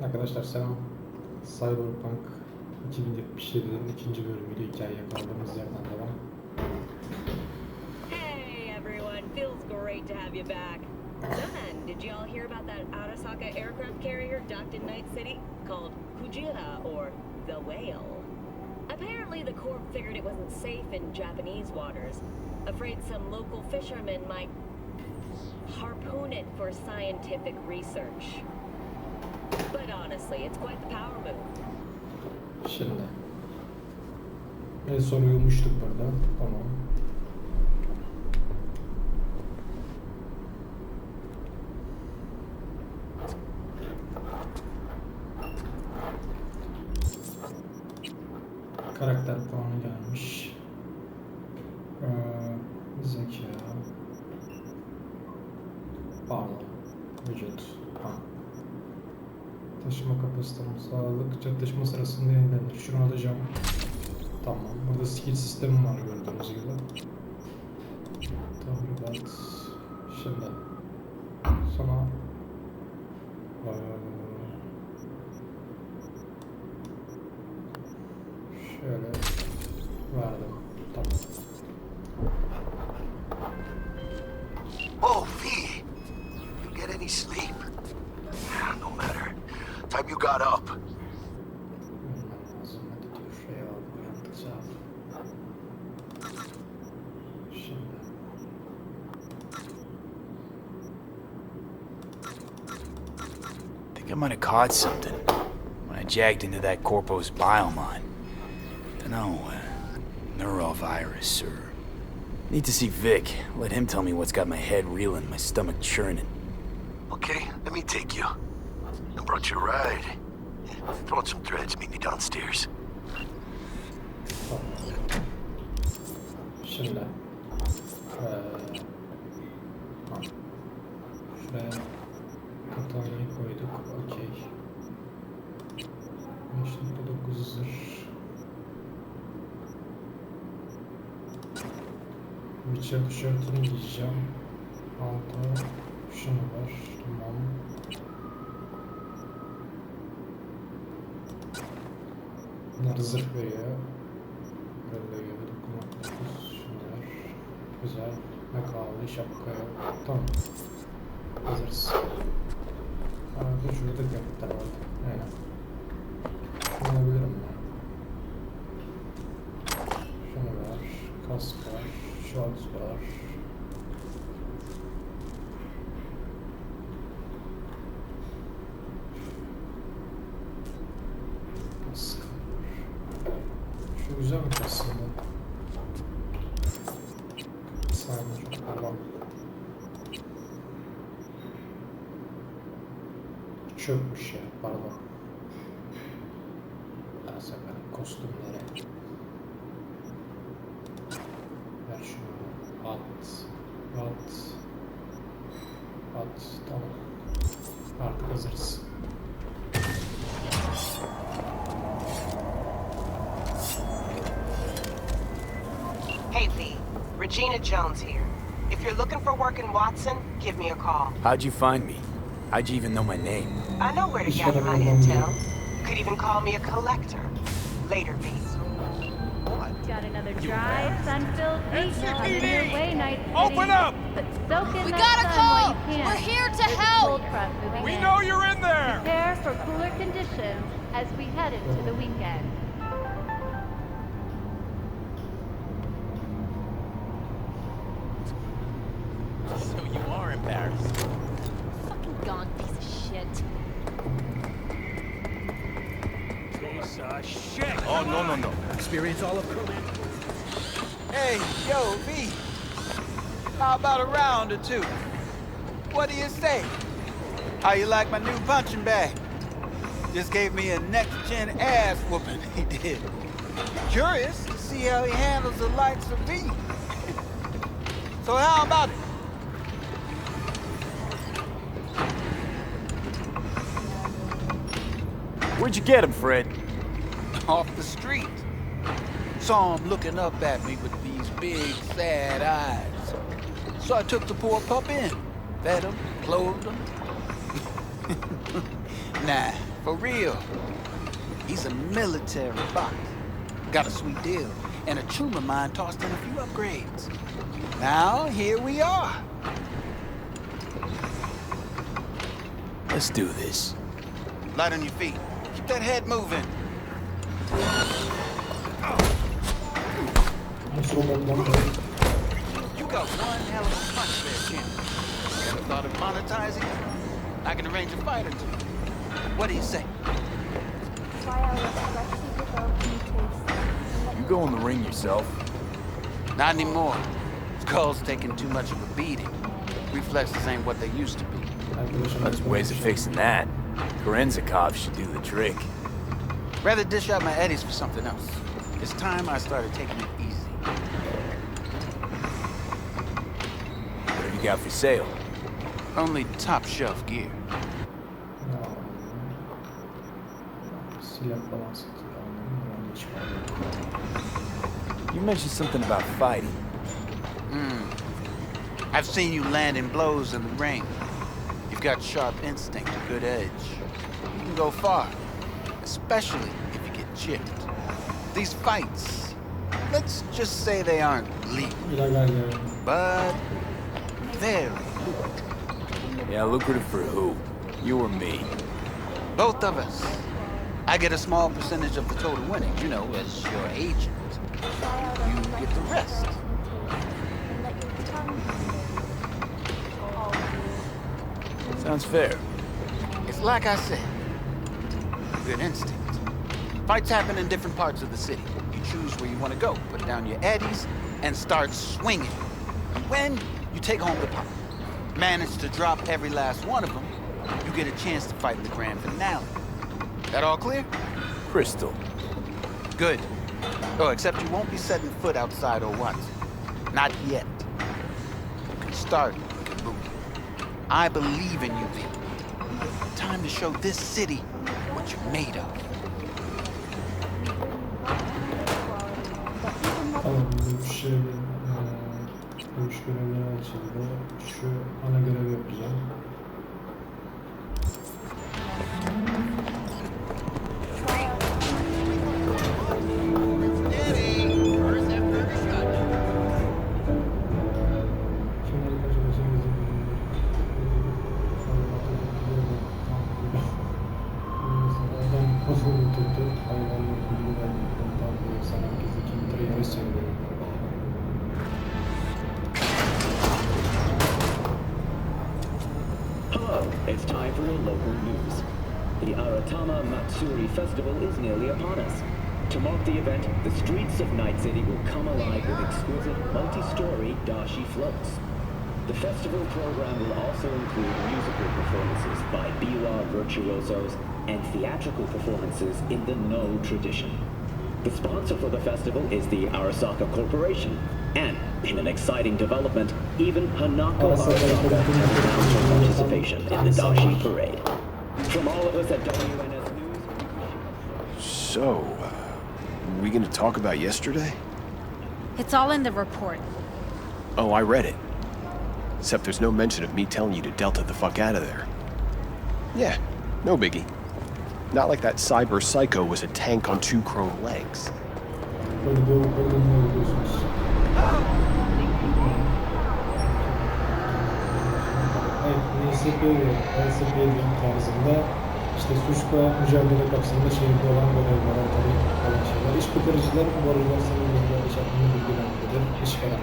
Arkadaşlar selam. Cyberpunk 2077'nin ikinci bölümüyle hikayeye kaldığımız yerden devam. Hey everyone, feels great to have you back. So then, did you all hear about that Arasaka aircraft carrier docked in Night City called Kujira or the Whale? Apparently the Corps figured it wasn't safe in Japanese waters. Afraid some local fishermen might harpoon it for scientific research. But honestly, it's quite the power move. Şimdi en son uyumuştuk burada. Tamam. Karakter puanı gelmiş. Zeka. Pardon. Vücut. Ha. Taşıma kapasitesi, sağlık, çatışma sırasında yenilenir. Şunu alacağım. Tamam. Burada skill sistemi var gördüğünüz gibi. Tahribat. Şimdi. Sonra şöyle verdim. Tamam. Oh, V! You get any sleep? No matter. Time you got up. Think I might have caught something when I jagged into that Corpo's biomine. Dunno, neurovirus or... Need to see Vic. Let him tell me what's got my head reeling, my stomach churning. Okay, let me take you. I brought you a ride. Throw on some threads, meet me downstairs. Şimdi şuraya katanyayı koyduk. Okey. 5.9 zırh. Bıçak tişörtünü giyeceğim. Altta şunu var. Tamam. Bunlar zırh veriyor. Böyle gibi dokunmak 9. Şunlar. Güzel. Ne kaldı? Şapka yok. Tamam. Hazırız. Abi şurada gökler vardı. Aynen. Kullanabilirim ben. Şunu ver. Kask var. Shorts var. Kask. Şu güzelmiş aslında. Sarmış. Tamam. Çökmüş ya. Pardon. Daha sakın kostümleri. Ver şunu. At. At. At. Tamam. Artık hazırız. Hey V, Regina Jones here. If you're looking for work in Watson, give me a call. How'd you find me? How'd you even know my name? I know where to gather my intel. You could even call me a collector. Later, V. Got another dry, sun-filled week coming your way, Night City. Open up! But soak in We that got a sun while call! you can. We're here to There's a help! cold front moving We in. know you're in there! Prepare for cooler conditions as we head into the weekend. So you are embarrassed. Fucking gone piece of shit. Piece of shit! Oh, no. Experience all of it. Hey, yo, V. How about a round or two? What do you say? How you like my new punching bag? Just gave me a next-gen ass whooping, he did. Curious to see how he handles the likes of V. So how about it? Where'd you get him, Fred? Off the street. Saw him looking up at me with these big, sad eyes. So I took the poor pup in. Fed him, clothed him. Nah, for real. He's a military boss. Got a sweet deal, and a tumor mine tossed in a few upgrades. Now, here we are. Let's do this. Light on your feet. Keep that head moving. You got one hell of a punch there, champ. Ever thought of monetizing it? I can arrange a fight or two. What do you say? You go in the ring yourself. Not anymore. Skull's taking too much of a beating. Reflexes ain't what they used to be. There's ways of fixing that. Korenzakov should do the trick. Rather dish out my eddies for something else. It's time I started taking it easy. What have you got for sale? Only top shelf gear. You mentioned something about fighting. I've seen you landing blows in the ring. You've got sharp instinct, a good edge. You can go far, especially if you get chipped. These fights, let's just say they aren't legal, but very lucrative. Yeah, lucrative for who? You or me? Both of us. I get a small percentage of the total winnings, you know, as your agent. You get the rest. Sounds fair. It's like I said, good instinct. Fights happen in different parts of the city. You choose where you want to go, put down your eddies, and start swinging. And when you take home the pot, manage to drop every last one of them, you get a chance to fight in the grand finale. That all clear? Crystal. Good. Oh, except you won't be setting foot outside or what? Not yet. You can start, you can move. I believe in you, V. Time to show this city what you're made of. Tamam, dövüş görevleri açıldı. Şu ana görevi yapacağım. Hello, it's time for your local news. The Aratama Matsuri Festival is nearly upon us. To mark the event, the streets of Night City will come alive with exquisite multi-story dashi floats. The festival program will also include musical performances by biwa virtuosos and theatrical performances in the No tradition. The sponsor for the festival is the Arasaka Corporation, and in an exciting development, even Hanako Arasaka has announced her participation in the Dashi Parade. From all of us at WNS News... So, we gonna talk about yesterday? It's all in the report. Oh, I read it. Except there's no mention of me telling you to delta the fuck out of there. Yeah, no biggie. Not like that cyber psycho was a tank on 2 chrome legs. LSP'nin tarzında işte suçla mücadele kapsamında şehirde olan görevler, tabii falan şeyler. İş bitiriciler bu arada senin bilgiler iş hakkında bilgilendirir, iş veren.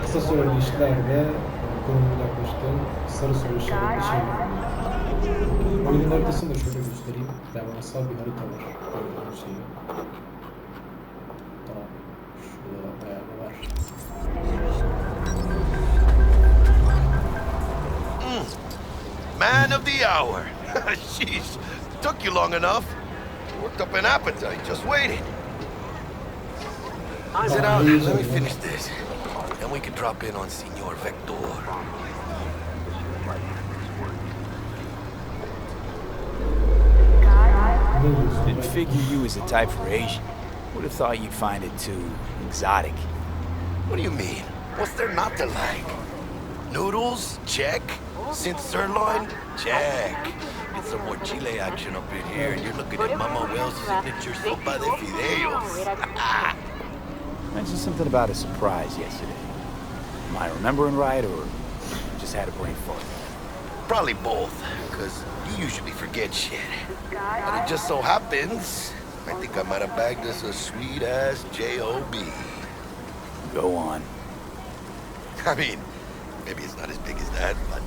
Kısa süreli işlerde konumuna yaklaştığım sarı soru işareti şeyler. Oyunun haritasını da şöyle göstereyim. Devasa bir harita var. Gördüğünüz şeyi. Tamam. Şurada bayağı var. Man of the hour. Jeez, took you long enough. Worked up an appetite just waiting. Sit down, let me finish this. Then we can drop in on Senor Vector. Didn't figure you was the type for Asian. Would have thought you'd find it too exotic. What do you mean? What's there not to like? Noodles? Check. Since sirloin? Jack. Get some more Chile action up in here, and you're looking at Mama Wells' signature sopa de fideos. Mentioned something about a surprise yesterday. Am I remembering right, or just had a brain fart? Probably both, because you usually forget shit. But it just so happens, I think I might have bagged us a sweet-ass J.O.B. Go on. I mean, maybe it's not as big as that, but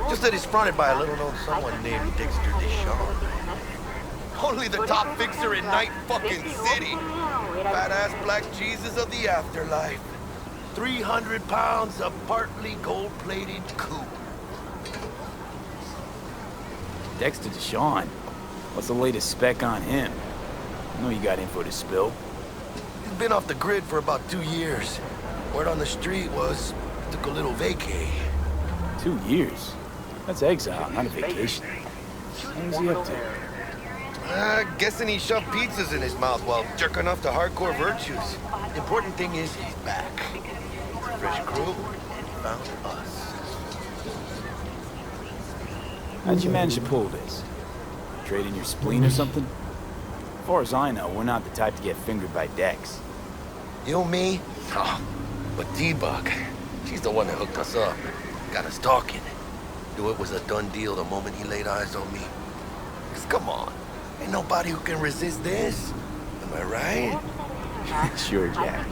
just that it's fronted by a little-known someone named Dexter DeShawn. Only the top fixer in Night fucking City. Badass black Jesus of the afterlife. 300 pounds of partly gold-plated coupe. Dexter DeShawn. What's the latest spec on him? I know you got info to spill. He's been off the grid for about 2 years. Word on the street was he took a little vacay. 2 years? That's exile, not a vacation. What was he up to? Guessing he shoved pizzas in his mouth while jerking off to hardcore virtues. The important thing is he's back. It's a fresh crew, and he found us. How'd you manage to pull this? Trade in your spleen or something? As far as I know, we're not the type to get fingered by Dex. You, me? Oh, but D-Bug, she's the one that hooked us up. Got us talking. Knew it was a done deal the moment he laid eyes on me. 'Cause come on, ain't nobody who can resist this. Am I right? Sure, Jack.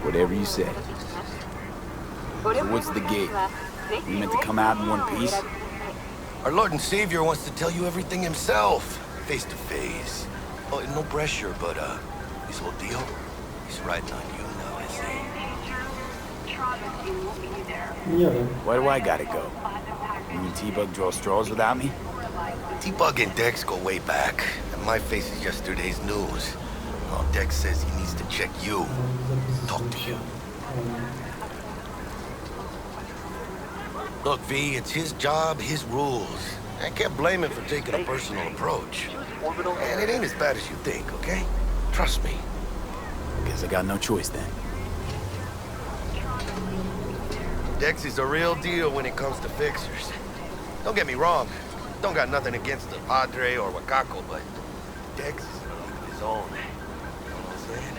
Whatever you say. So what's the gig? You meant to come out in one piece? Our Lord and Savior wants to tell you everything himself, face to face. Oh, no pressure, but this whole deal, he's riding on you now, I say. Yeah. Why do I gotta go? You and T-Bug draw straws without me? T-Bug and Dex go way back, and my face is yesterday's news. Oh, Dex says he needs to check you, talk to you. Look, V, it's his job, his rules. I can't blame him for taking a personal approach. And it ain't as bad as you think, okay? Trust me. Guess I got no choice then. Dex is a real deal when it comes to fixers. Don't get me wrong. Don't got nothing against the Padre or Wakako, but Dex is in a league of his own. You know what I'm saying?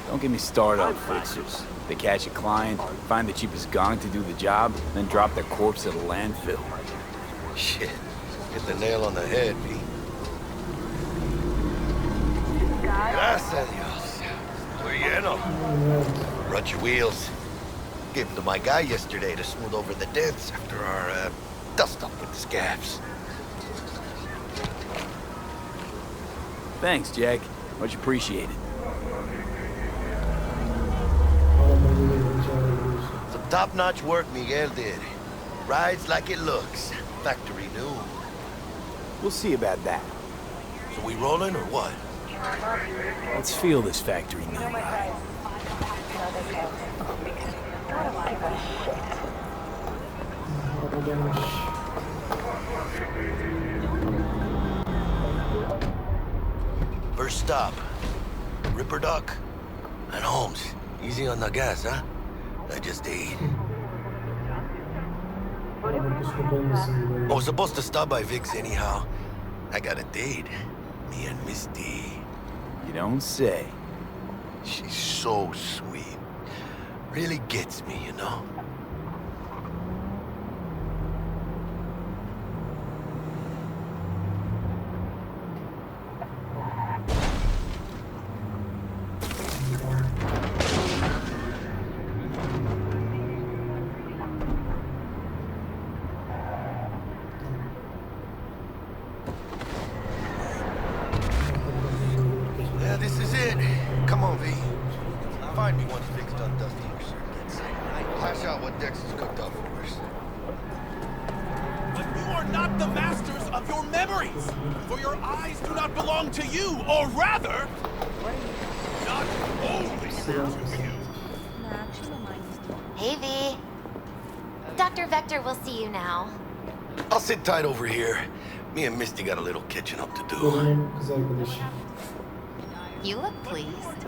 Don't get me started on fixers. They catch a client, find the cheapest gong to do the job, then drop their corpse at a landfill. Shit. Hit the nail on the head, V. Gracias, Dios. Muy lleno. Run your wheels. Gave them to my guy yesterday to smooth over the dents after our dust-up with the scabs. Thanks, Jack. Much appreciated. Some top-notch work Miguel did. Rides like it looks. Factory new. We'll see about that. So we rolling or what? Let's feel this factory new ride. First stop. Ripper Duck and Holmes. Easy on the gas, huh? I just ate. I was supposed to stop by Vic's anyhow. I got a date. Me and Misty. You don't say. She's so sweet. Really gets me, you know? Yeah, this is it. Come on, V. Find me once Vic's done dusting your circuits. Hash out what Dex has cooked up for us. But you are not the masters of your memories, for your eyes do not belong to you, or rather, not only you. Hey, V. Dr. Vector will see you now. I'll sit tight over here. Me and Misty got a little catching up to do. You look pleased.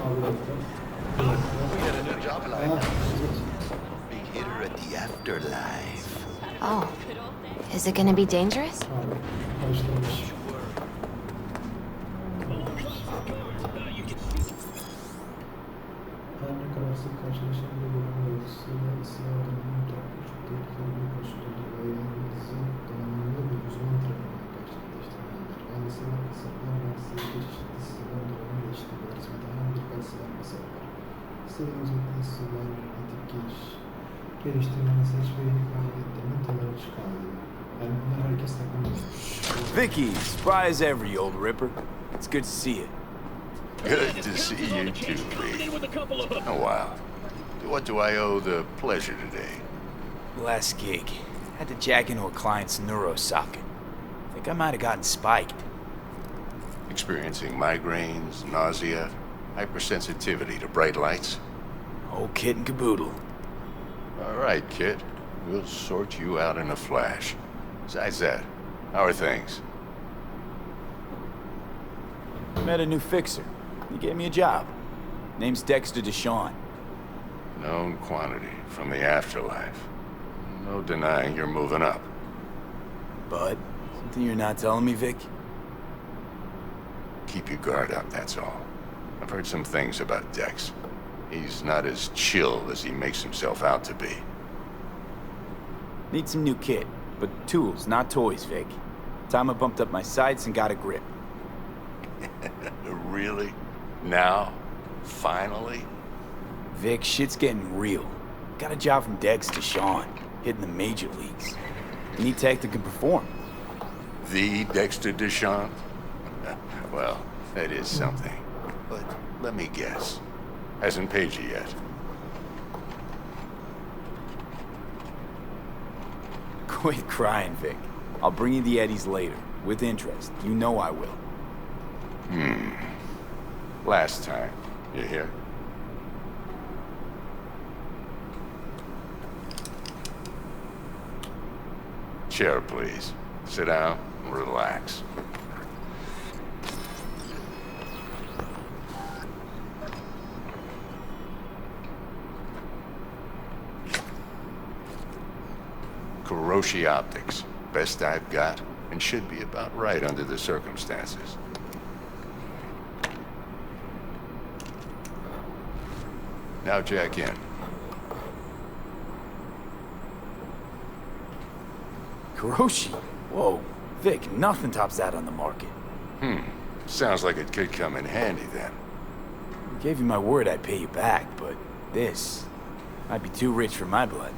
Abi We got a new job lined up. Big hitter at the afterlife. Oh. Is it gonna be dangerous? Abi karıştırmış. Her ne kadar sık karşılaşan bir bölüm dolayısıyla ısrarının tarafı çok tehlikeli bir koşuldur ve yalnızca donanımlı bir uzman tarafından gerçekleştirilir. Aynı siber kasaplar ve sizdeki çeşitli siber donanım geliştirmeleri ve daha birkaç siber kasap var. Siber özellikle siber etik geliştirmenin seç ve yeni faaliyetlerinin taları çıkarılıyor. Yani bunlar herkes takılmış. Vicky, spry as ever, you old ripper. It's good to see you. Good to see you too, Lee. Oh, wow. What do I owe the pleasure today? Last gig. Had to jack into a client's neuro socket. Think I might have gotten spiked. Experiencing migraines, nausea, hypersensitivity to bright lights? Whole kit and caboodle. All right, kid. We'll sort you out in a flash. Besides that, how are things? Met a new fixer. He gave me a job. Name's Dexter DeShawn. Known quantity from the afterlife. No denying you're moving up. But, something you're not telling me, Vic? Keep your guard up, that's all. I've heard some things about Dex. He's not as chill as he makes himself out to be. Need some new kit, but tools, not toys, Vic. Time I bumped up my sights and got a grip. Really? Now? Finally? Vic, shit's getting real. Got a job from Dex DeShawn, hitting the major leagues. Need tech that can perform. The Dexter DeShawn? Well, that is something. But let me guess. Hasn't paid you yet. Quit crying, Vic. I'll bring you the eddies later, with interest. You know I will. Last time. You hear? Chair, please. Sit down and relax. Kuroshi Optics. Best I've got, and should be about right under the circumstances. Now jack in. Kuroshi? Whoa. Vic, nothing tops that on the market. Sounds like it could come in handy then. I gave you my word I'd pay you back, but this might be too rich for my blood.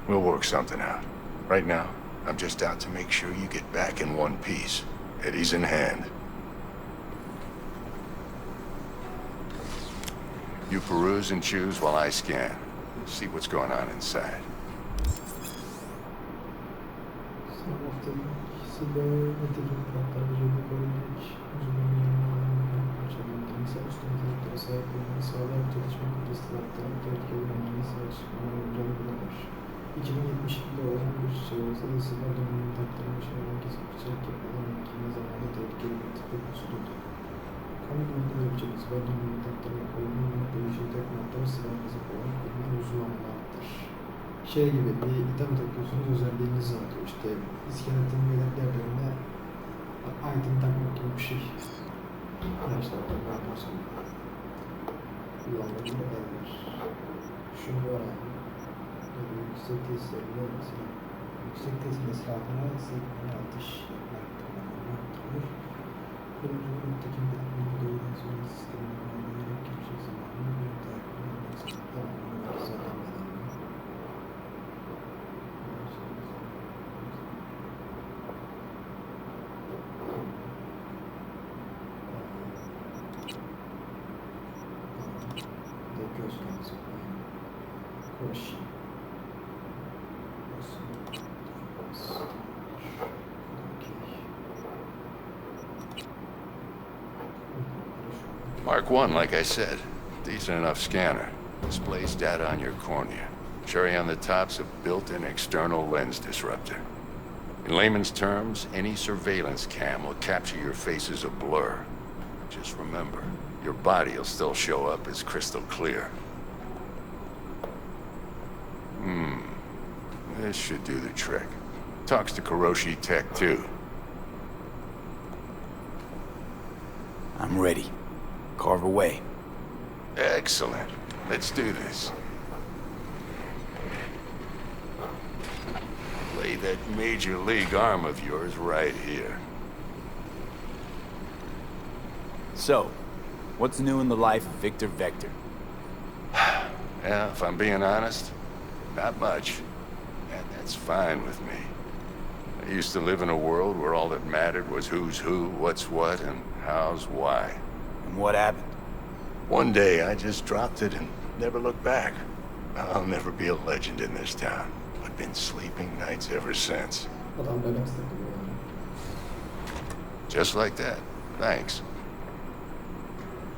We'll work something out. Right now, I'm just out to make sure you get back in one piece. Eddie's in hand. You peruse and choose while I scan. See what's going on inside. Şey gibi bir item takıyorsunuz, özelliğiniz artıyor. İşte iskeletin belirli yerlerine item takmak gibi bir şey. Arkadaşlar ben yaparsam kullanmayı da verler. Şunu var abi. Yüksek tesislerinde mesela yüksek tesis mesafına sekmene atış yapmak kullanılır. Kullanıcının öteki bir doğrudan sonra sistemine bağlayarak geçecek zamanını bir takip etmek. Tamam, bunu var zaten bedava. Mark 1, like I said. Decent enough scanner. Displays data on your cornea. Cherry on the top's a built-in external lens disruptor. In layman's terms, any surveillance cam will capture your face as a blur. Just remember, your body will still show up as crystal clear. This should do the trick. Talks to Kuroshi Tech too. I'm ready. Carve away. Excellent. Let's do this. Lay that major league arm of yours right here. So, what's new in the life of Victor Vector? Yeah, if I'm being honest, not much. And that's fine with me. I used to live in a world where all that mattered was who's who, what's what, and how's why. And what happened? One day I just dropped it and never looked back. I'll never be a legend in this town. I've been sleeping nights ever since. Adam demek istedi. Just like that. Thanks.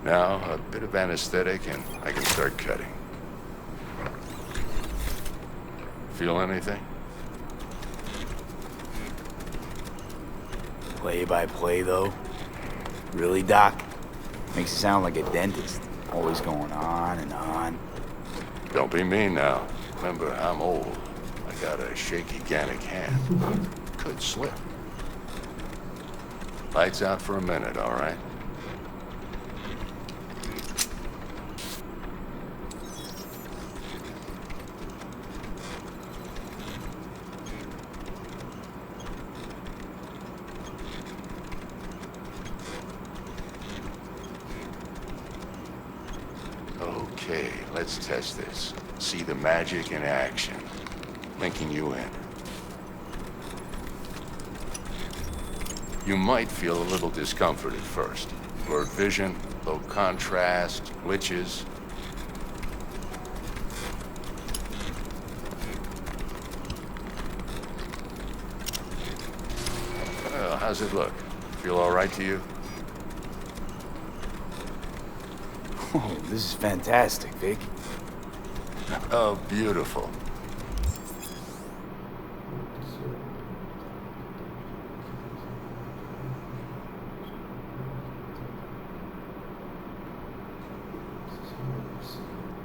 Now, a bit of anesthetic and I can start cutting. Feel anything? Play by play, though? Really, Doc? Makes you sound like a dentist. Always going on and on. Don't be mean now. Remember, I'm old. I got a shaky Gannic hand. Could slip. Lights out for a minute, all right? Okay, let's test this. See the magic in action. Linking you in. You might feel a little discomfort at first. Blurred vision, low contrast, glitches. Well, how's it look? Feel all right to you? Oh, this is fantastic, Vic. Oh, beautiful.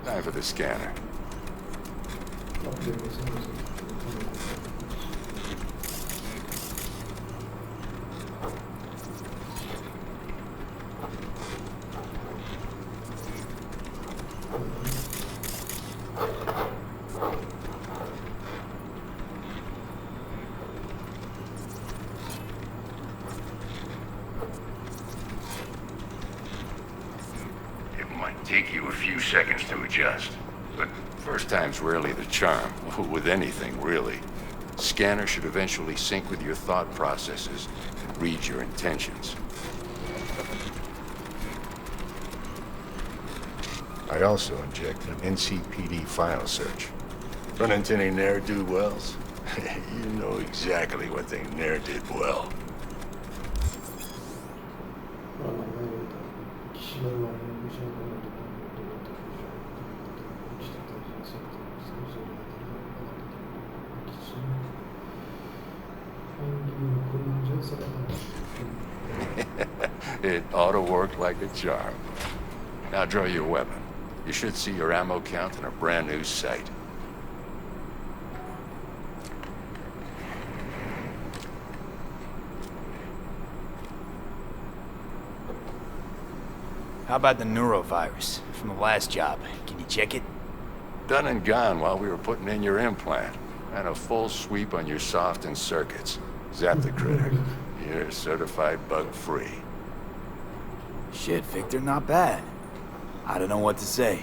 Time for the scanner. Take you a few seconds to adjust. But first time's rarely the charm, with anything, really. Scanner should eventually sync with your thought processes and read your intentions. I also injected an NCPD file search. Run into any ne'er-do-wells? You know exactly what they ne'er did well. It ought to work like a charm. Now draw your weapon. You should see your ammo count in a brand new sight. How about the neurovirus from the last job? Can you check it? Done and gone while we were putting in your implant. And a full sweep on your soft and circuits. Zap the critter. You're certified bug-free. Shit, Victor, not bad. I don't know what to say.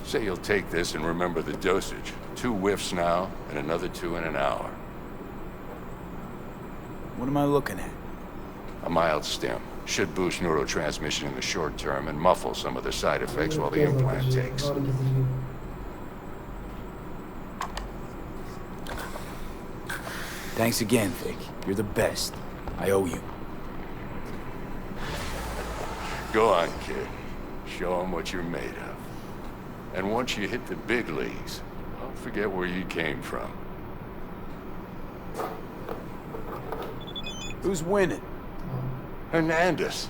Say you'll take this and remember the dosage. 2 whiffs now, and another 2 in an hour. What am I looking at? A mild stim. Should boost neurotransmission in the short term and muffle some of the side effects while the implant takes. Thanks again, Vic. You're the best. I owe you. Go on, kid. Show them what you're made of. And once you hit the big leagues, don't forget where you came from. Who's winning? Hernandez.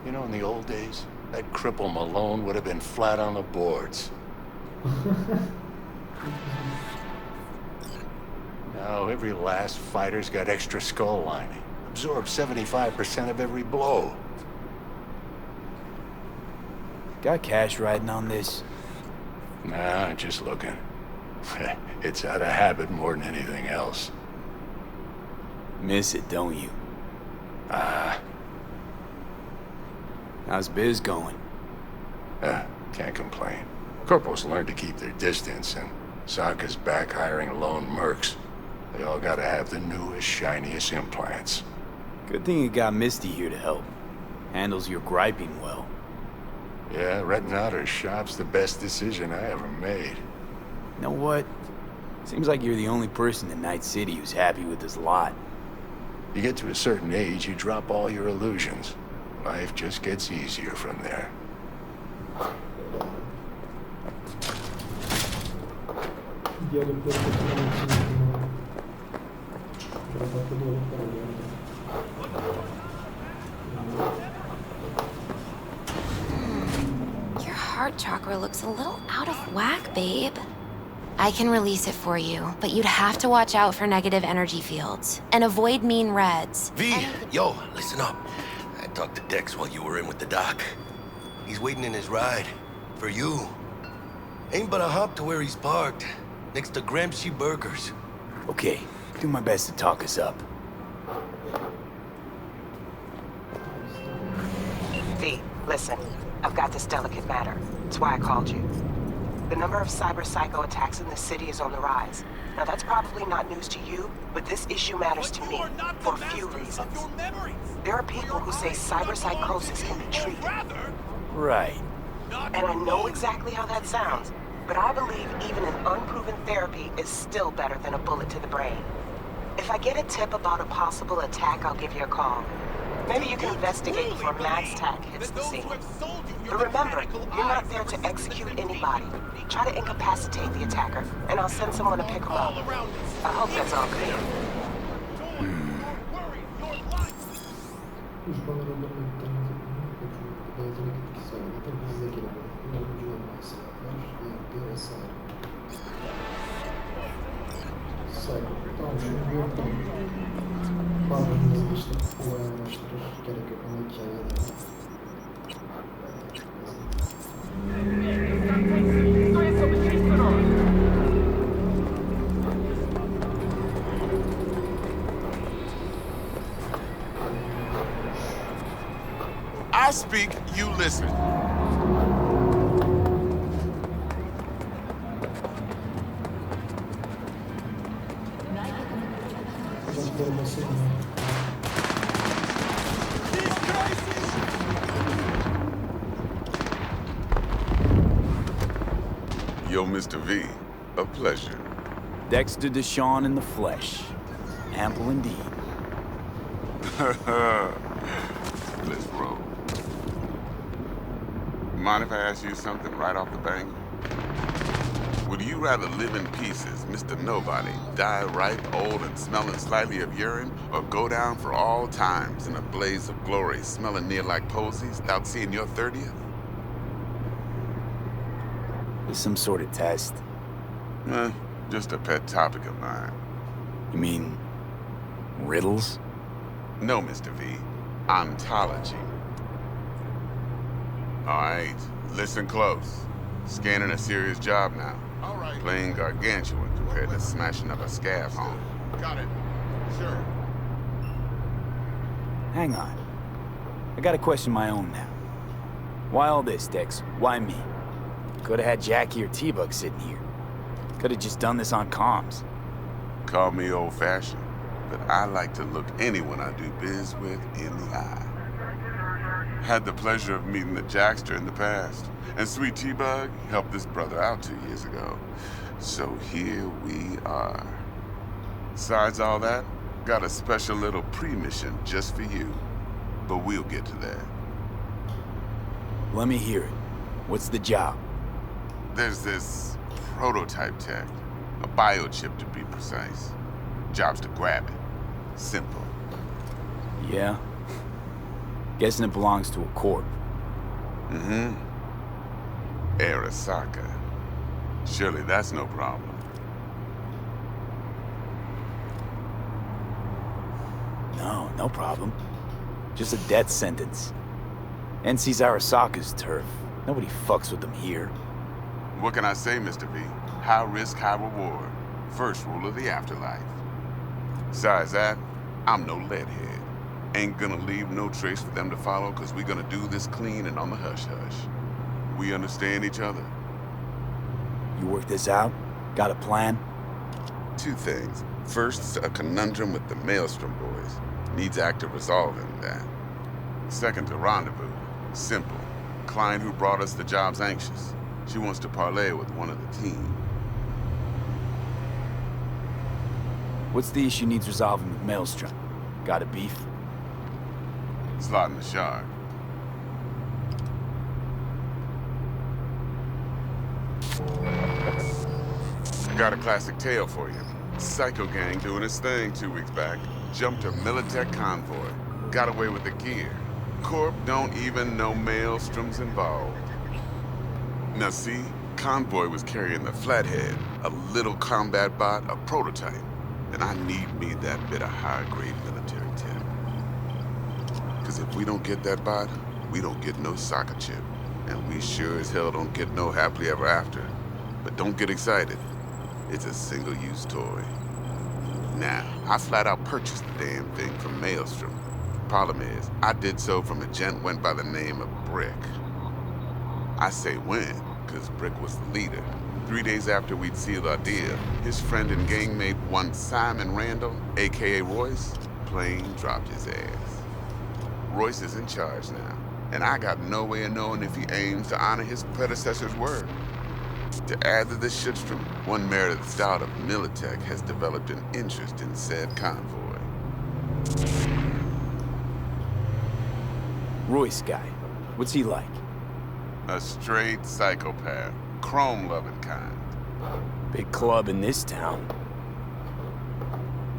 You know, in the old days, that cripple Malone would have been flat on the boards. Now every last fighter's got extra skull lining. Absorbs 75% of every blow. Got cash riding on this? Nah, just looking. It's out of habit more than anything else. Miss it, don't you? Ah. How's biz going? Can't complain. Corporals learned to keep their distance, and Sokka's back hiring lone mercs. They all gotta have the newest, shiniest implants. Good thing you got Misty here to help. Handles your griping well. Yeah, renting out her shop's the best decision I ever made. You know what? Seems like you're the only person in Night City who's happy with this lot. You get to a certain age, you drop all your illusions. Life just gets easier from there. Your heart chakra looks a little out of whack, babe. I can release it for you, but you'd have to watch out for negative energy fields and avoid mean reds. V, yo, listen up. I talked to Dex while you were in with the doc. He's waiting in his ride. For you. Ain't but a hop to where he's parked. Next to Gramsci Burgers. Okay, do my best to talk us up. V, listen. I've got this delicate matter. That's why I called you. The number of cyber psycho attacks in the city is on the rise. Now that's probably not news to you, but this issue matters to me for a few reasons. There are people who say cyber psychosis can be treated. Right. And I know exactly how that sounds, but I believe even an unproven therapy is still better than a bullet to the brain. If I get a tip about a possible attack, I'll give you a call. Maybe you can investigate before MaxTac hits the scene. But remember, you're not there to execute anybody. Try to incapacitate the attacker, and I'll send someone to pick him up. I hope that's all clear. Tamam şunu bir yapalım. Bağlamımızı işte kolaylaştırır. Gerek yok ama hikayeye I speak, you listen. Yo, Mr. V, a pleasure. Dexter DeShawn in the flesh. Ample indeed. Let's roll. Mind if I ask you something right off the bang? Would you rather live in pieces, Mr. Nobody, die ripe, old, and smelling slightly of urine, or go down for all times in a blaze of glory, smelling near like posies, without seeing your 30th? Is some sort of test? Just a pet topic of mine. You mean riddles? No, Mr. V. Ontology. All right, listen close. Scanning a serious job now. All right. Playing gargantuan compared to smashing up a scav home. Got it. Sure. Hang on. I got a question of my own now. Why all this, Dex? Why me? Could have had Jackie or T-Bug sitting here. Could have just done this on comms. Call me old-fashioned, but I like to look anyone I do biz with in the eye. Had the pleasure of meeting the Jackster in the past, and Sweet T-Bug helped this brother out 2 years ago. So here we are. Besides all that, got a special little pre-mission just for you. But we'll get to that. Let me hear it. What's the job? There's this prototype tech, a biochip to be precise. Job's to grab it. Simple. Yeah? Guessing it belongs to a corp. Mm-hmm. Arasaka. Surely that's no problem. No, no problem. Just a death sentence. NC's Arasaka's turf. Nobody fucks with them here. What can I say, Mr. V? High risk, high reward. First rule of the afterlife. Besides that, I'm no leadhead. Ain't gonna leave no trace for them to follow, cause we gonna do this clean and on the hush-hush. We understand each other? You work this out? Got a plan? Two things. First, a conundrum with the Maelstrom boys. Needs active resolving that. Second, a rendezvous. Simple. Client who brought us the job's anxious. She wants to parlay with one of the team. What's the issue needs resolving with Maelstrom? Got a beef? Slotting the shard. Got a classic tale for you. Psycho gang doing his thing 2 weeks back. Jumped a Militech convoy. Got away with the gear. Corp don't even know Maelstrom's involved. Now see, convoy was carrying the Flathead, a little combat bot, a prototype. And I need me that bit of high-grade military tech. Cause if we don't get that bot, we don't get no soccer chip. And we sure as hell don't get no happily ever after. But don't get excited. It's a single-use toy. Now, I flat out purchased the damn thing from Maelstrom. Problem is, I did so from a gent went by the name of Brick. I say when, cause Brick was the leader. 3 days after we'd sealed our deal, his friend and gangmate, one Simon Randall, aka Royce, plain dropped his ass. Royce is in charge now, and I got no way of knowing if he aims to honor his predecessor's word. To add to this shitstorm, one merited stout of Militech has developed an interest in said convoy. Royce guy. What's he like? A straight psychopath. Chrome-loving kind. Big club in this town.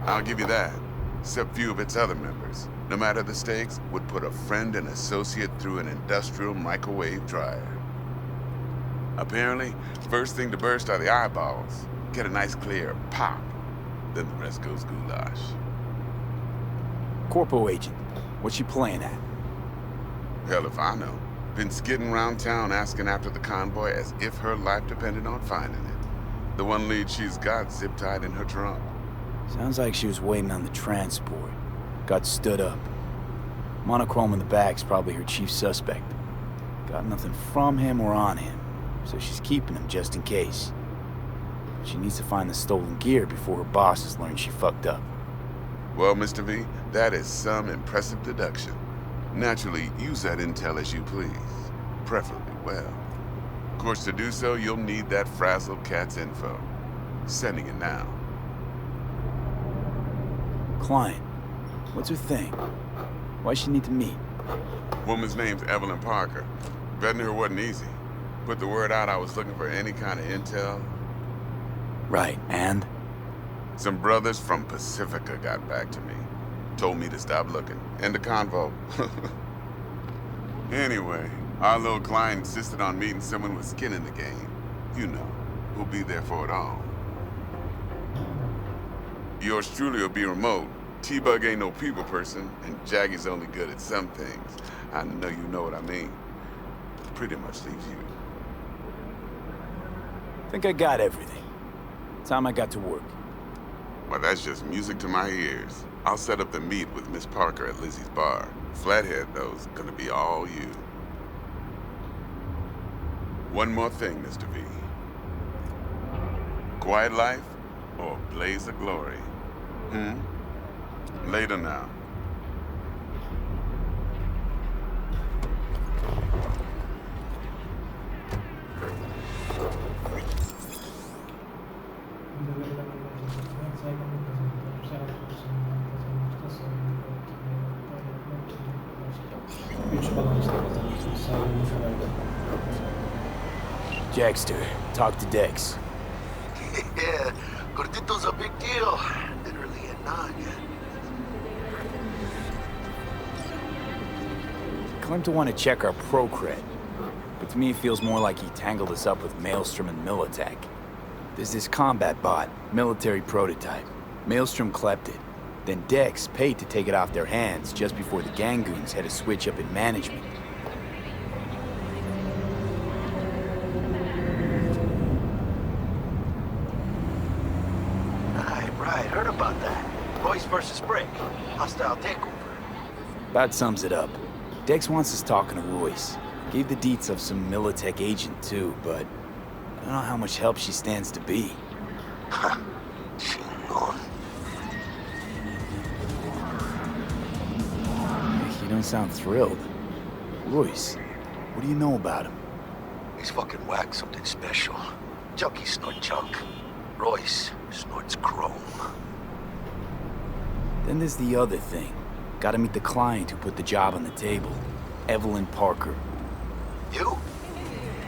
I'll give you that. Except few of its other members, no matter the stakes, would put a friend and associate through an industrial microwave dryer. Apparently, first thing to burst are the eyeballs. Get a nice clear pop. Then the rest goes goulash. Corpo agent. What's she playing at? Hell if I know. Been skidding around town asking after the convoy as if her life depended on finding it. The one lead she's got zip-tied in her trunk. Sounds like she was waiting on the transport. Got stood up. Monochrome in the back's probably her chief suspect. Got nothing from him or on him, so she's keeping him just in case. She needs to find the stolen gear before her bosses learn she fucked up. Well, Mr. V, that is some impressive deduction. Naturally, use that intel as you please. Preferably well. Of course, to do so, you'll need that frazzled cat's info. Sending it now. Client. What's her thing? Why's she need to meet? Woman's name's Evelyn Parker. Vetting her wasn't easy. Put the word out I was looking for any kind of intel. Right, and? Some brothers from Pacifica got back to me. Told me to stop looking. End the convo. Anyway, our little client insisted on meeting someone with skin in the game. You know, who'll be there for it all. Yours truly will be remote. T-Bug ain't no people person, and Jaggy's only good at some things. I know you know what I mean. Pretty much leaves you. Think I got everything. Time I got to work. Well, that's just music to my ears. I'll set up the meet with Miss Parker at Lizzie's bar. Flathead, though, is gonna be all you. One more thing, Mr. V. Quiet life or blaze of glory? Later now. Dexter, talk to Dex. Yeah, Gordito's a big deal. Literally a 9. claimed to want to check our pro cred. But to me, it feels more like he tangled us up with Maelstrom and Militech. There's this combat bot, military prototype. Maelstrom clept it. Then Dex paid to take it off their hands just before the Gangoons had a switch up in management. Right, heard about that. Royce versus Brick. Hostile takeover. About sums it up. Dex wants us talking to Royce. Gave the deets of some Militech agent too, but I don't know how much help she stands to be. Chingón. You don't sound thrilled. Royce, what do you know about him? He's fucking whacked something special. Junkies snort junk. Royce snorts chrome. Then there's the other thing. Gotta meet the client who put the job on the table. Evelyn Parker. You?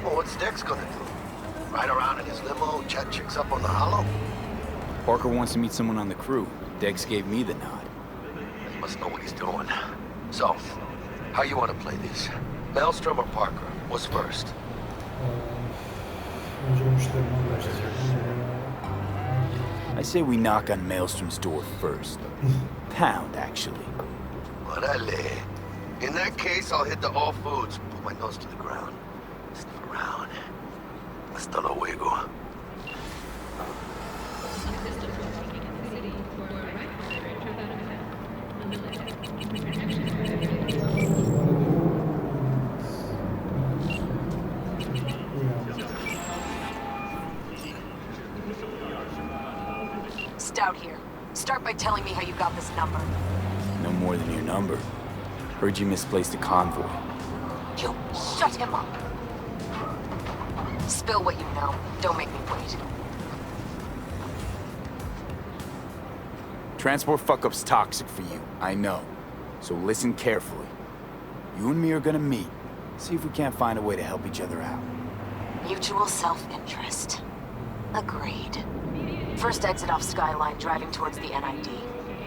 Well, what's Dex gonna do? Ride around in his limo, chat chicks up on the hollow? Parker wants to meet someone on the crew. Dex gave me the nod. He must know what he's doing. So, how you want to play this? Maelstrom or Parker? What's first? I say we knock on Maelstrom's door first. Pound, actually. Orale. In that case, I'll hit the all foods, put my nose to the ground, sniff around. Hasta luego. Stout here. Start by telling me how you got this number. No more than your number. Heard you misplaced a convoy. You shut him up. Spill what you know. Don't make me wait. Transport fuck-up's toxic for you, I know. So listen carefully. You and me are gonna meet. See if we can't find a way to help each other out. Mutual self-interest. Agreed. First exit off Skyline, driving towards the NID.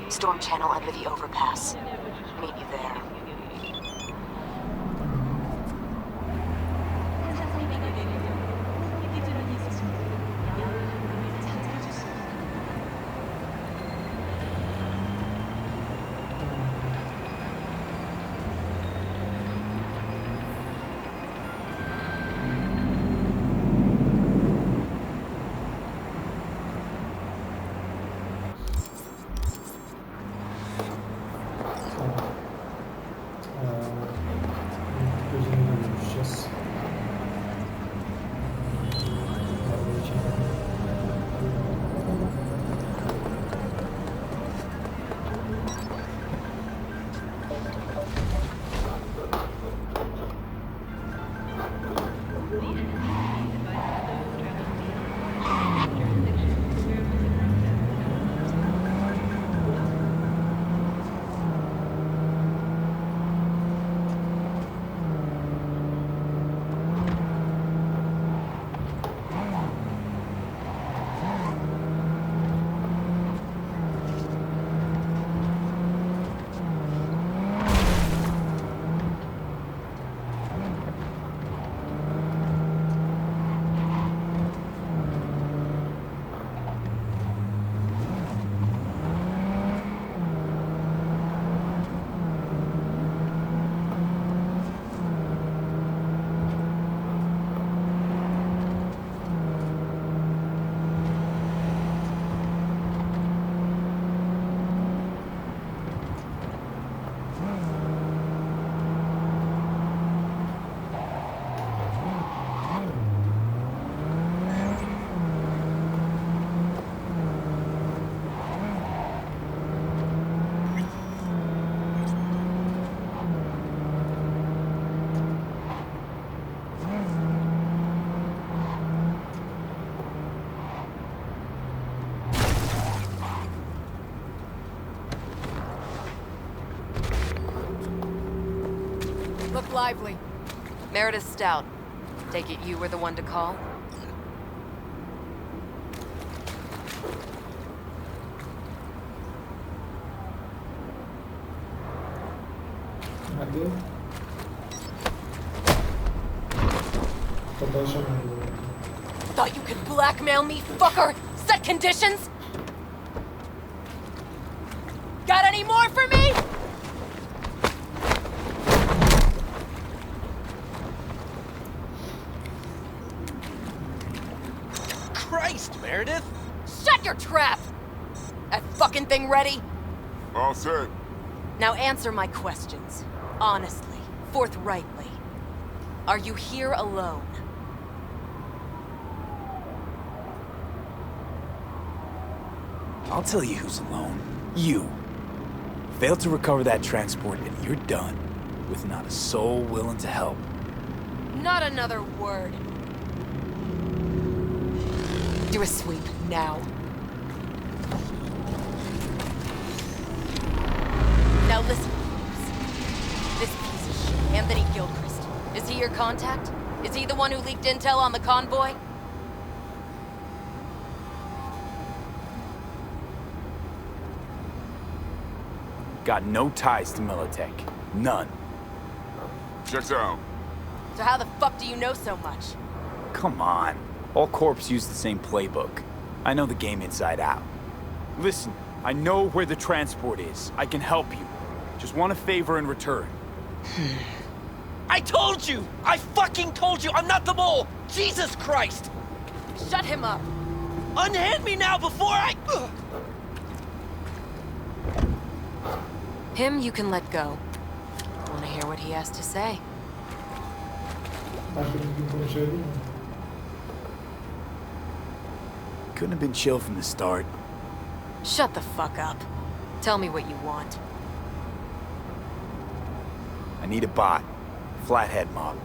Storm channel under the overpass. Meet you there. Look lively. Meredith Stout. Take it you were the one to call? Hadi. Thought you could blackmail me, fucker? Set conditions? Got any more for me? Christ, Meredith! Shut your trap! That fucking thing ready? All set. Now answer my questions. Honestly, forthrightly. Are you here alone? I'll tell you who's alone. You. Fail to recover that transport and you're done. With not a soul willing to help. Not another word. Do a sweep, now. Now listen, please. This piece of shit, Anthony Gilchrist. Is he your contact? Is he the one who leaked intel on the convoy? Got no ties to Militech. None. Checks out. So how the fuck do you know so much? Come on. All corps use the same playbook. I know the game inside out. Listen, I know where the transport is. I can help you. Just want a favor in return. I told you! I fucking told you! I'm not the mole! Jesus Christ! Shut him up! Unhand me now before I... Him you can let go. Wanna hear what he has to say? Couldn't have been chill from the start. Shut the fuck up. Tell me what you want. I need a bot. Flathead mob.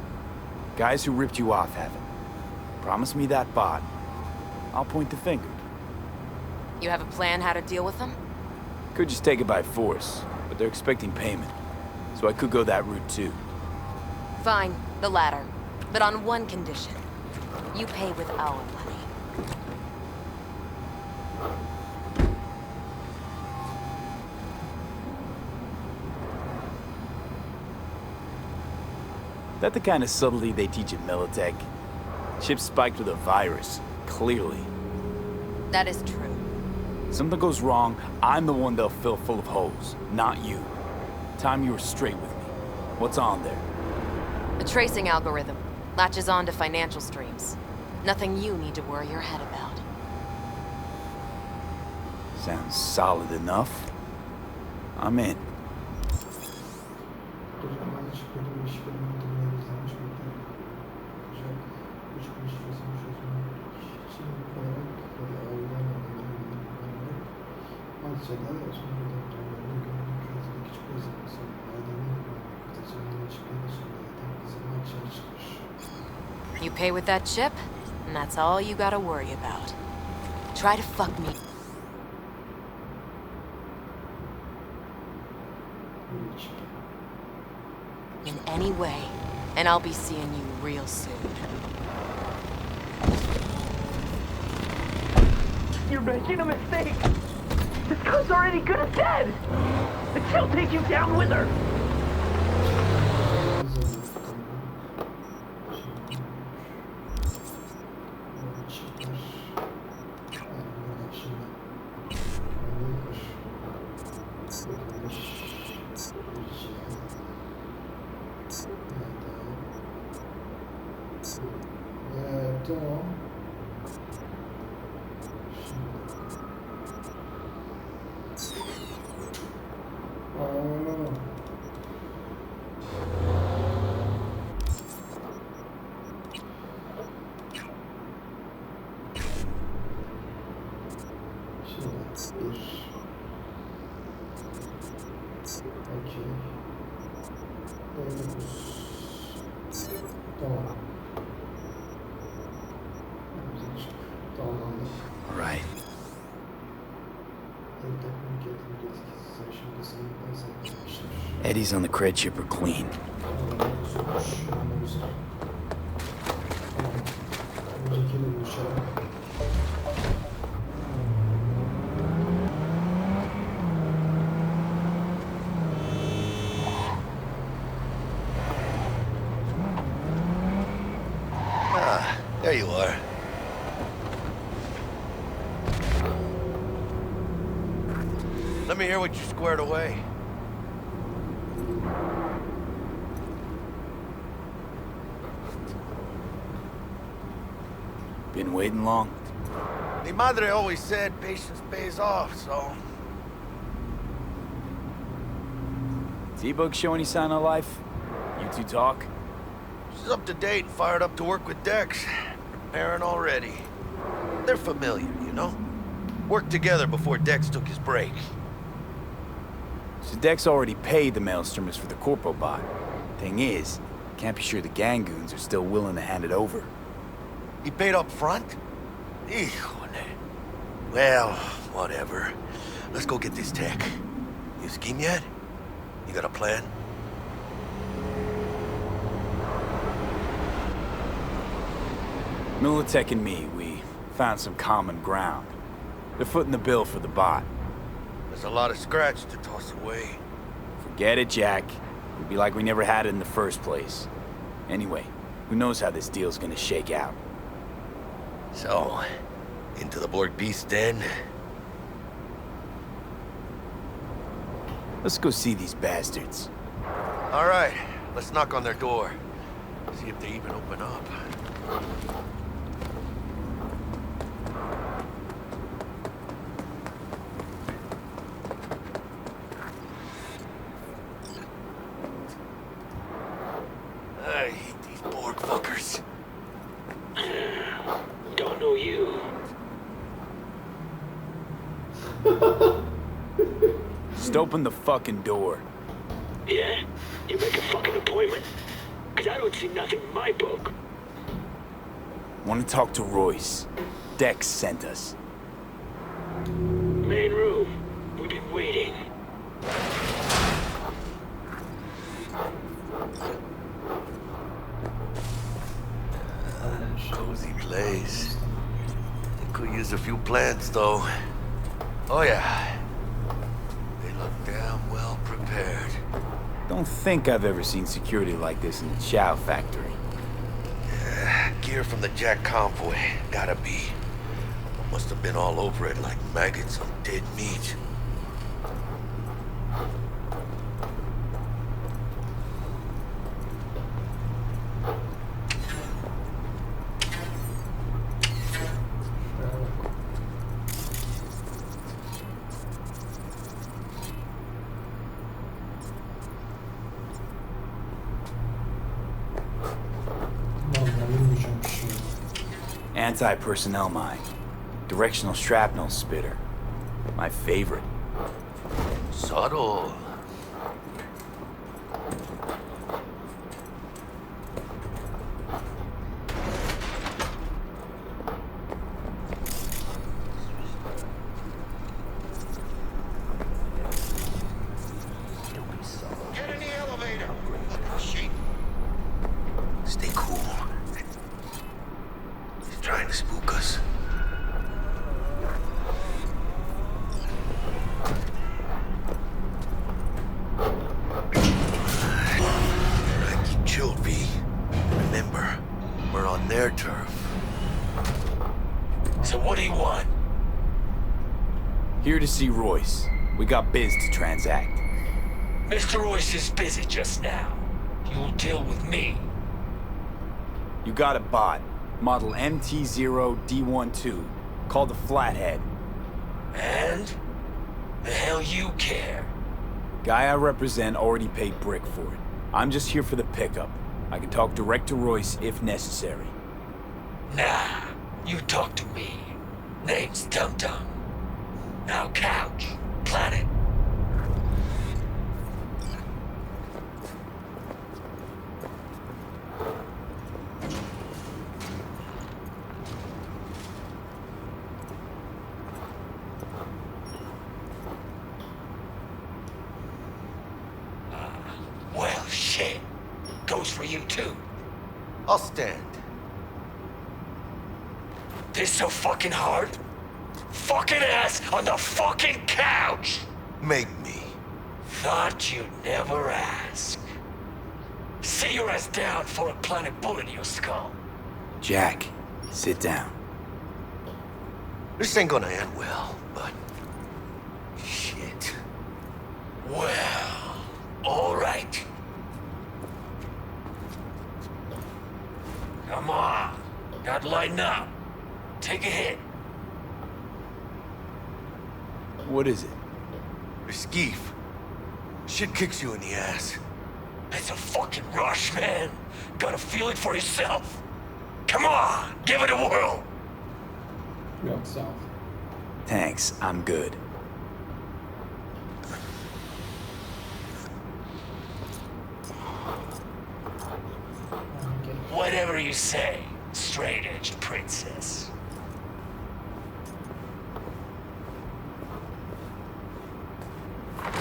Guys who ripped you off have it. Promise me that bot. I'll point the finger. You have a plan how to deal with them? Could just take it by force, but they're expecting payment. So I could go that route too. Fine, the latter. But on one condition. You pay with our money. That the kind of subtlety they teach at Militech? Ship spiked with a virus, clearly. That is true. Something goes wrong, I'm the one they'll fill full of holes, not you. Time you were straight with me. What's on there? A tracing algorithm. Latches on to financial streams. Nothing you need to worry your head about. Sounds solid enough. I'm in. You pay with that chip, and that's all you gotta worry about. Try to fuck me. In any way, and I'll be seeing you real soon. You're making a mistake! This cunt's already good as dead! And she'll take you down with her! Right. Eddie's on the cred chipper clean. There you are. Let me hear what you squared away. Been waiting long? Mi madre always said patience pays off, so... T-Bug show any sign of life? You two talk? She's up to date and fired up to work with Dex. Preparing already. They're familiar, you know? Worked together before Dex took his break. So Dex already paid the maelstromers for the Corpo bot. Thing is, can't be sure the Gangoons are still willing to hand it over. He paid up front? Híjole. Well, whatever. Let's go get this tech. You scheme yet? You got a plan? Militech and me, we found some common ground. They're footing the bill for the bot. There's a lot of scratch to toss away. Forget it, Jack. It'd be like we never had it in the first place. Anyway, who knows how this deal's gonna shake out. So, into the Borg Beast Den? Let's go see these bastards. All right, let's knock on their door. See if they even open up. I hate these Borg fuckers. Don't know you. Just open the fucking door. Yeah? You make a fucking appointment? Cause I don't see nothing in my book. Want to talk to Royce. Dex sent us. Main room. We've been waiting. Cozy place. Could use a few plants, though. Oh, yeah. They look damn well prepared. Don't think I've ever seen security like this in the Chow factory. Yeah, gear from the Jack convoy. Gotta be. Must have been all over it like maggots on dead meat. Anti-personnel mine. Directional shrapnel spitter. My favorite. Subtle. Get in the elevator. Shit. Stay cool. He's trying to spook us. Alright, keep chilled, V. Remember, we're on their turf. So what do you want? Here to see Royce. We got biz to transact. Mr. Royce is busy just now. You'll deal with me. You got a bot. Model MT0D12. Called the Flathead. And? The hell you care? Guy I represent already paid Brick for it. I'm just here for the pickup. I can talk direct to Royce if necessary. Nah, you talk to me. Name's Dum Dum. Now couch, Planet. Well, shit. Goes for you too. I'll stand. This so fucking hard? Fucking ass on the fucking couch! Make me. Thought you'd never ask. Sit your ass down for a planet bullet in your skull. Jack, Sit down. This ain't gonna end well, but... shit. Well, all right. Come on. Gotta lighten up. Take a hit. What is it? The skeef. Shit kicks you in the ass. It's a fucking rush, man. Gotta feel it for yourself. Come on, give it a whirl. Yok sağ ol. Thanks, I'm good. Whatever you say, straight-edged princess.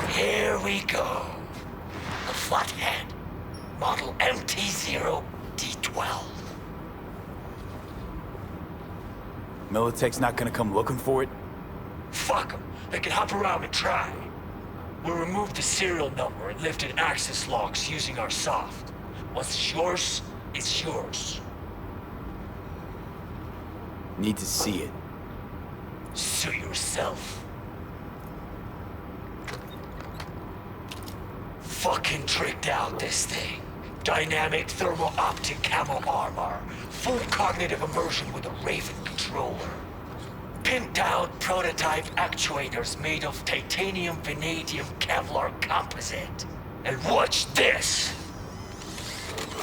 Here we go. The flathead. Model MT-0D12. Militech's not gonna come looking for it? Fuck them. They can hop around and try. We'll remove the serial number and lift in access logs using our soft. Once it's yours, it's yours. Need to see it. Sue yourself. Fucking tricked out this thing. Dynamic thermo-optic camo armor. Full cognitive immersion with a Raven controller. Pinned down prototype actuators made of titanium vanadium Kevlar composite. And watch this!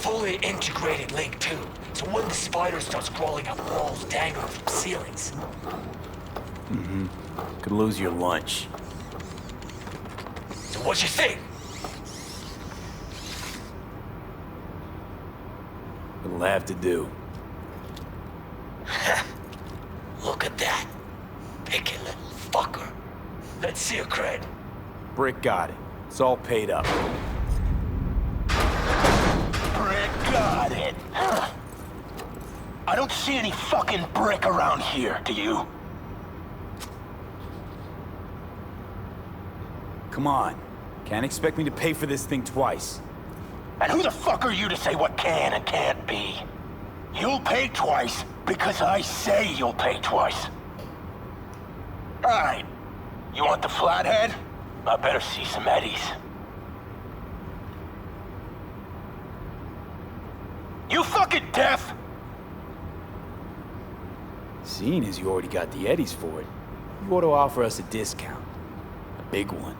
Fully integrated link tube, so when the spider starts crawling up walls dangling from ceilings. Mm-hmm. Could lose your lunch. So what you think? It'll have to do. Look at that. Picky little fucker. Let's see your cred. Brick got it. It's all paid up. Brick got it. I don't see any fucking brick around here, do you? Come on. Can't expect me to pay for this thing twice. And who the fuck are you to say what can and can't be? You'll pay twice because I say you'll pay twice. Alright. You want the flathead? I better see some eddies. You fucking deaf? Seeing as you already got the eddies for it, you ought to offer us a discount. A big one.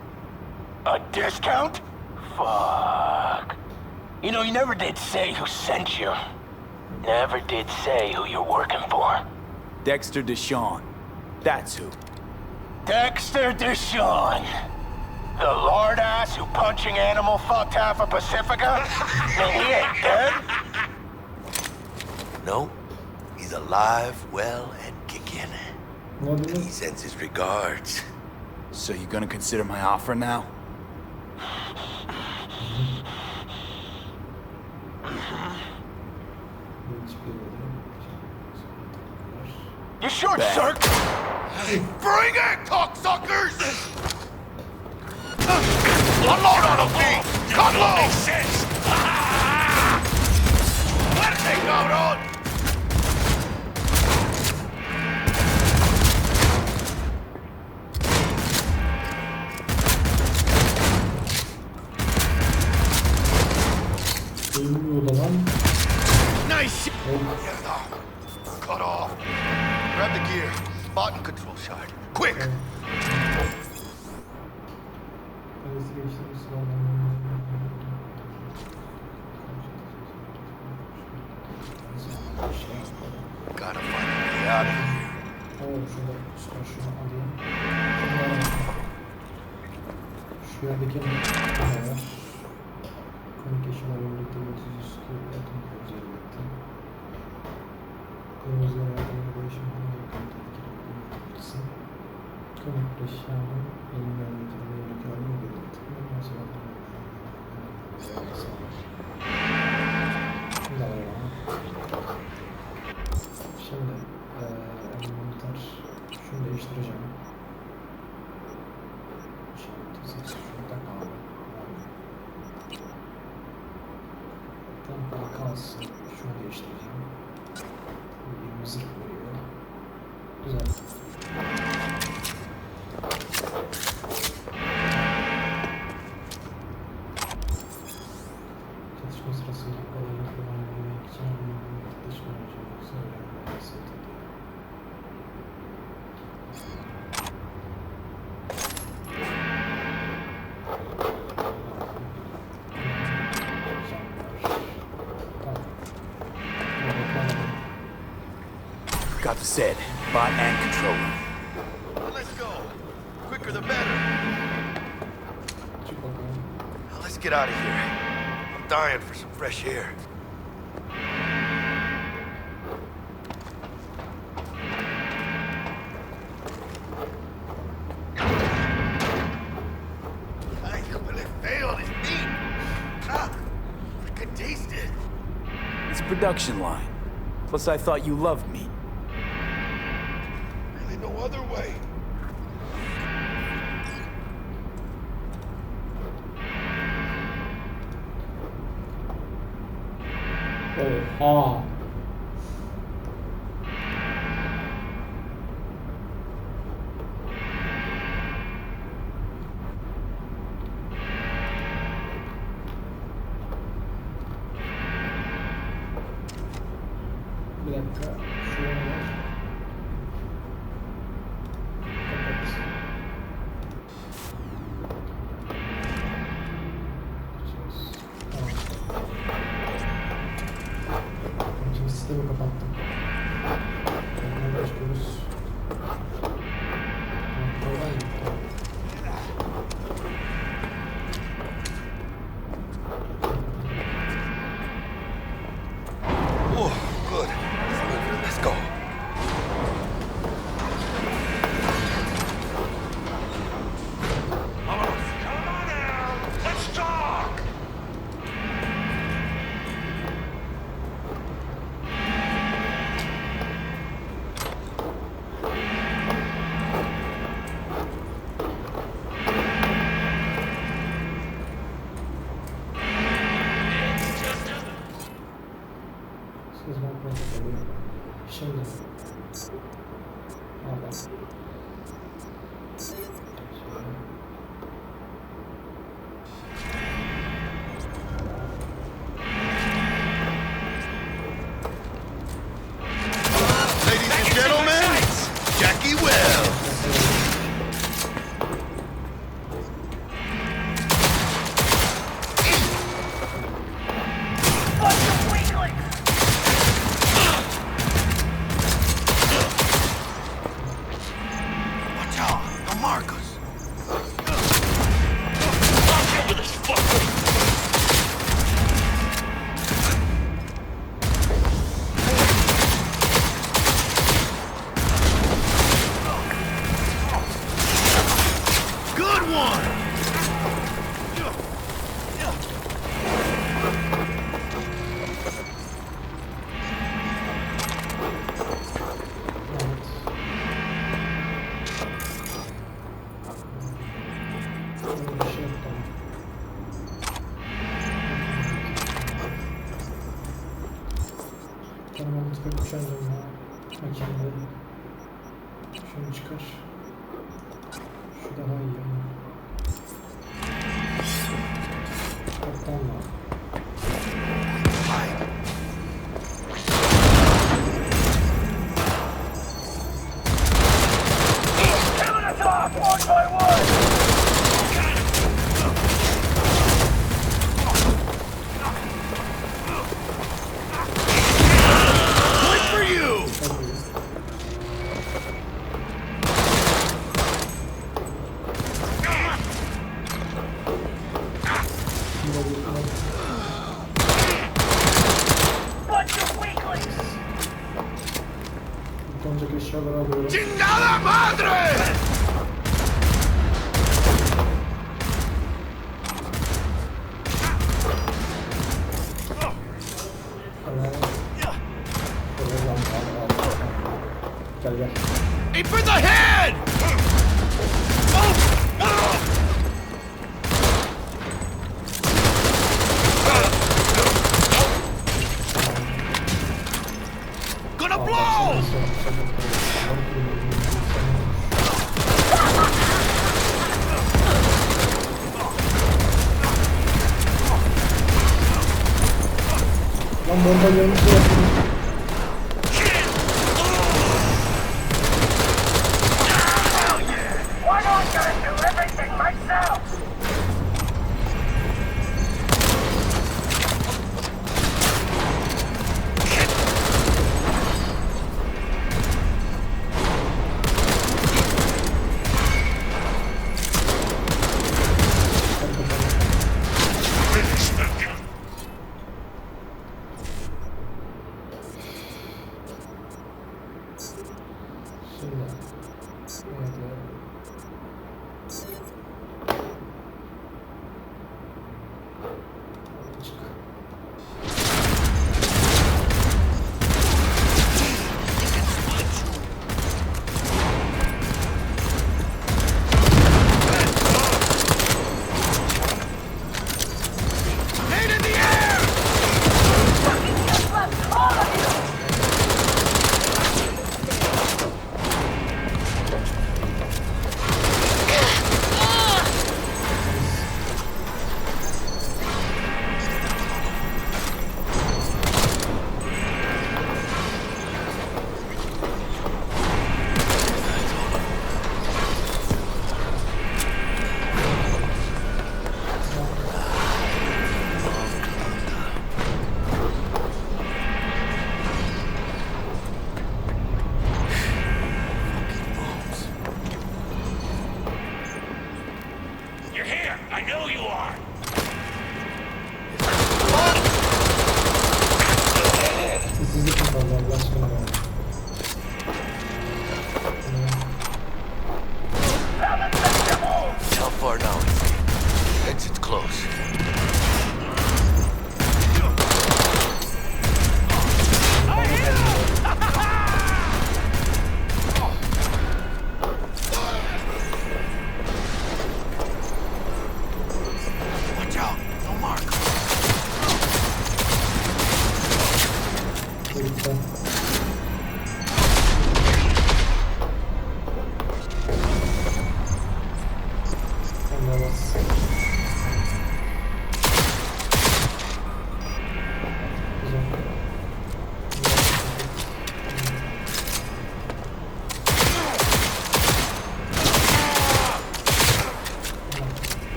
A discount? Fuck. You know, you never did say who sent you. Never did say who you're working for. Dexter DeShawn. That's who. Dexter DeShawn. The lard ass who punching animal fucked half of Pacifica? And he ain't dead? No, he's alive, well, and kicking. And he sends his regards. So you gonna consider my offer now? You short circuit! Bring it, cocksuckers! Unload on them, feet! Cut low! Makes sense! Let it take out on! Nice! Cut off. Grab the gear. Button control shard. Quick! Gotta find a way out of here. Şuradaki ne var? Communication birlikte 30 üstü atom özellikle. Kırmızı yardımcı değişimini yakın tehlikeli bulunabilirsin. Communication elimle yönetilmeyi yönetilmeyi belirtmek. Mesela şimdi monitör şunu değiştireceğim. Şurada kaldı. Tam kalsın. Şunu değiştireceğim. bir zırh veriyor. Güzel. Çatışma sırasında alanı kullanmak için çatışma aracı söylenmesi. Got the set, bot and controller. Let's go. Quicker the better. Now let's get out of here. I'm dying for some fresh air. I when it failed, it's meat. Ah, I could taste it. It's a production line. Plus, I thought you loved meat. Really no other way. Oha. Bir dakika. Şuraya var. Kapat. Şimdi sistemi kapattım. Ne başlıyoruz? Kolay mı? Oh, good. Let's go. Let's talk! Sızma protokolü. Şimdi. Al. Ladies and gentlemen, Jackie Wells. Watch out, they'll mark us. Good one! Şöyle bir şey yapalım. Tamam, tıkır düşeceğim ya. Makinede. Şunu çıkar. Şu daha iyi. Tamam. Killing us off one by one! Good for you! Bunch of weaklings! Konacak eşyaları alıyorum. ¡Chingada madre! Gel gel. Aim for the head! Gonna blow! Lan bombalarını şey yapayım. Why do I gotta do everything myself?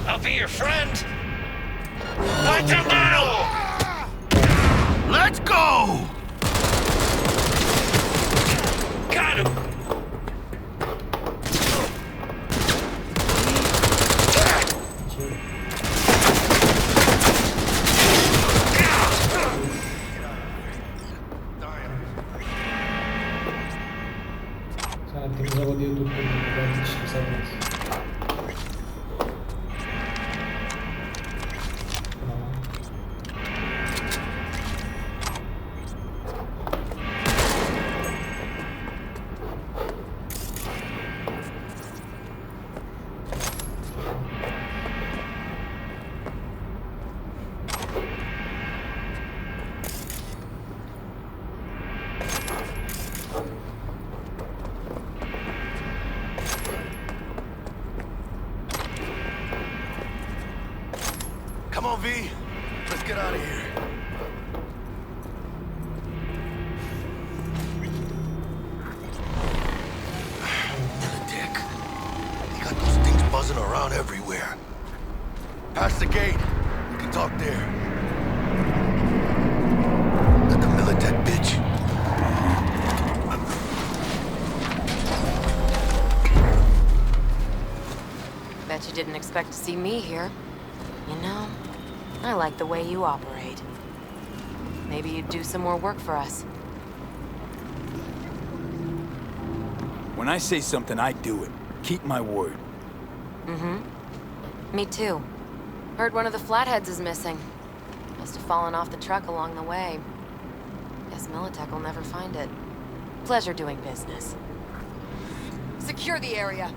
I'll be your friend. Watch him now! Let's go! Got him! Temiz hava diye durdurdum. Ben hiç sevmez. Come on, V. Let's get out of here. Dick. He got those things buzzing around everywhere. Past the gate. We can talk there. Got the Militech bitch. Bet you didn't expect to see me here. You know, I like the way you operate. Maybe you'd do some more work for us. When I say something, I do it. Keep my word. Mm-hmm. Me too. Heard one of the flatheads is missing. Must have fallen off the truck along the way. Guess Militech will never find it. Pleasure doing business. Secure the area.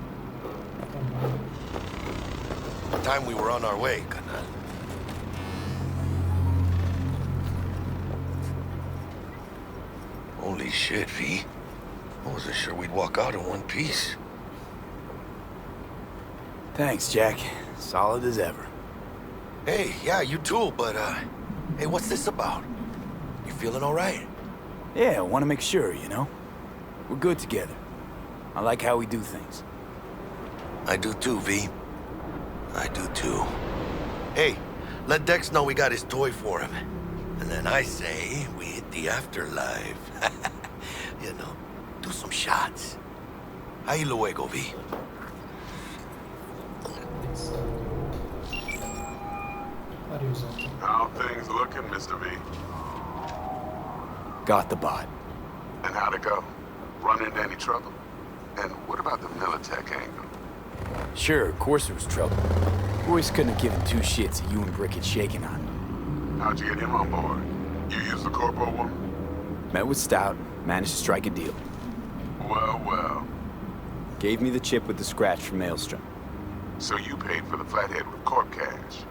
Time we were on our way, Kana. Holy shit, V. I wasn't sure we'd walk out in one piece. Thanks, Jack. Solid as ever. Hey, yeah, you too, but, hey, what's this about? You feeling all right? Yeah, I want to make sure, you know? We're good together. I like how we do things. I do too, V. I do too. Hey, let Dex know we got his toy for him. And then I say we hit the afterlife. You know, do some shots. Ahí luego, V. How things looking, Mr. V? Got the bot. And how'd it go? Run into any trouble? And what about the Militech angle? Sure, of course there was trouble. Boys couldn't have given two shits that you and Brick had shaken on. How'd you get him on board? You used the corpo one? Met with Stout, managed to strike a deal. Well, well. Gave me the chip with the scratch from Maelstrom. So you paid for the flathead with corp cash?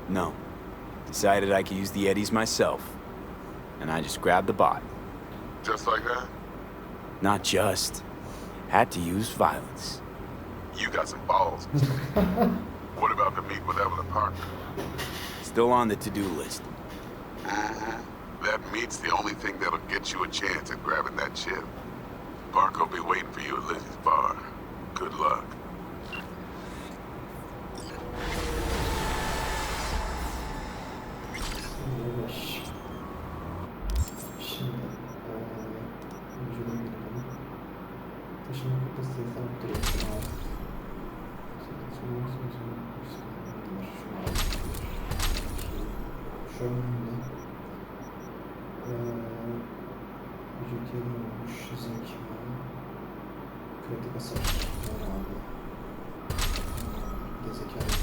No. Decided I could use the eddies myself. And I just grabbed the bot. Just like that? Not just. Had to use violence. You got some balls. What about the meet with Evelyn Parker? Still on the to-do list. That meet's the only thing that'll get you a chance at grabbing that chip. Parker will be waiting for you at Lizzie's bar. Good luck. Vücut yeni olmuş, zeka, kritik hasar, gezekalı